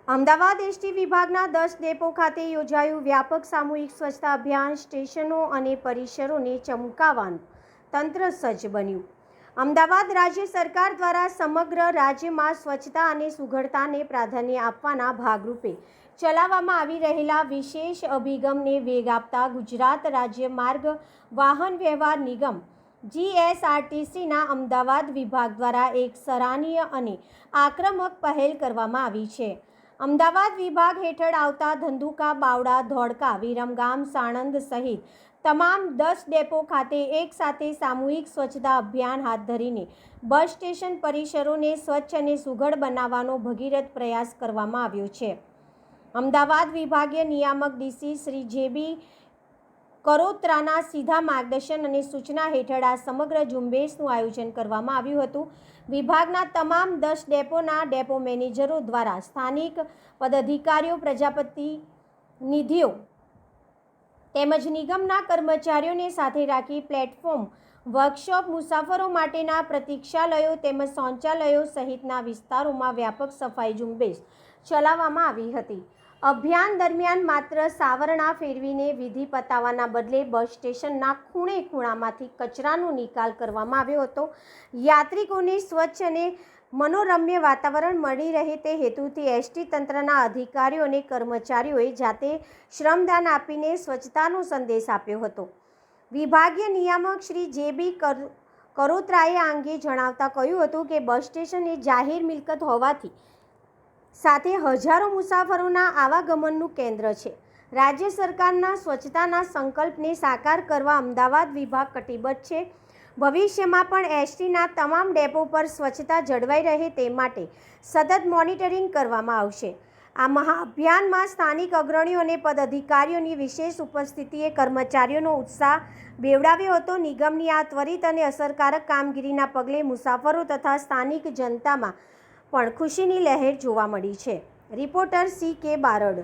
Ahmedabad ST વિભાગના 10 depot ખાતે યોજાયું વ્યાપક સામૂહિક સ્વચ્છતા અભિયાન. સ્ટેશનો અને પરિસરોને ચમકાવવાનું તંત્ર સજ્જ બન્યું. અમદાવાદ રાજ્ય સરકાર દ્વારા સમગ્ર રાજ્યમાં સ્વચ્છતા અને સુઘડતાને પ્રાધાન્ય આપવાના ભાગરૂપે ચલાવવામાં આવી રહેલા વિશેષ અભિગમને વેગ આપતા ગુજરાત રાજ્ય માર્ગ વાહન વ્યવહાર નિગમ GSRTCના અમદાવાદ વિભાગ દ્વારા એક સરાહનીય અને આક્રમક પહેલ કરવામાં આવી છે. અમદાવાદ વિભાગ હેઠળ આવતા ધંધુકા, બાવળા, ધોળકા, વિરમગામ, સાણંદ સહિત તમામ 10 ડેપો ખાતે એક સાથે સામૂહિક સ્વચ્છતા અભિયાન હાથ ધરીને બસ સ્ટેશન પરિસરોને સ્વચ્છ અને સુઘડ બનાવવાનો ભગીરથ પ્રયાસ કરવામાં આવ્યો છે. અમદાવાદ વિભાગીય નિયામક DC શ્રી JB કરોત્રાના સીધા માર્ગદર્શન અને સૂચના હેઠળ આ સમગ્ર ઝુંબેશનું આયોજન કરવામાં આવ્યું હતું. વિભાગના તમામ 10 ડેપોના ડેપો મેનેજરો દ્વારા સ્થાનિક પદાધિકારીઓ, પ્રજાપ્રતિનિધિઓ તેમજ નિગમના કર્મચારીઓને સાથે રાખી પ્લેટફોર્મ, વર્કશોપ, મુસાફરો માટેના પ્રતીક્ષાલયો તેમજ શૌચાલયો સહિતના વિસ્તારોમાં વ્યાપક સફાઈ ઝુંબેશ ચલાવવામાં આવી હતી. અભિયાન દરમિયાન માત્ર સાવરણા ફેરવીને વિધિ પતાવવાના બદલે બસ સ્ટેશનના ખૂણે ખૂણામાંથી કચરાનો નિકાલ કરવામાં આવ્યો હતો. યાત્રિકોને સ્વચ્છ અને મનોરમ્ય વાતાવરણ મળી રહે તે હેતુથી એસટી તંત્રના અધિકારીઓ અને કર્મચારીઓએ જાતે શ્રમદાન આપીને સ્વચ્છતાનો સંદેશ આપ્યો હતો. વિભાગીય નિયામક શ્રી JB કરોત્રાએ આ અંગે જણાવતા કહ્યું હતું કે બસ સ્ટેશન એ જાહેર મિલકત હોવાથી સાથે હજારો મુસાફરોના આવાગમનનું કેન્દ્ર છે. રાજ્ય સરકારના સ્વચ્છતાના સંકલ્પને સાકાર કરવા અમદાવાદ વિભાગ કટિબદ્ધ છે. ભવિષ્યમાં પણ એસટીના તમામ ડેપો પર સ્વચ્છતા જળવાઈ રહે તે માટે સતત મોનિટરિંગ કરવામાં આવશે. આ મહાઅભિયાનમાં સ્થાનિક અગ્રણીઓ અને પદાધિકારીઓની વિશેષ ઉપસ્થિતિએ કર્મચારીઓનો ઉત્સાહ બેવડાવ્યો હતો. નિગમની આ ત્વરિત અને અસરકારક કામગીરીના પગલે મુસાફરો તથા સ્થાનિક જનતામાં પણ ખુશીની લહેર જોવા મળી છે. Reporter CK Barad.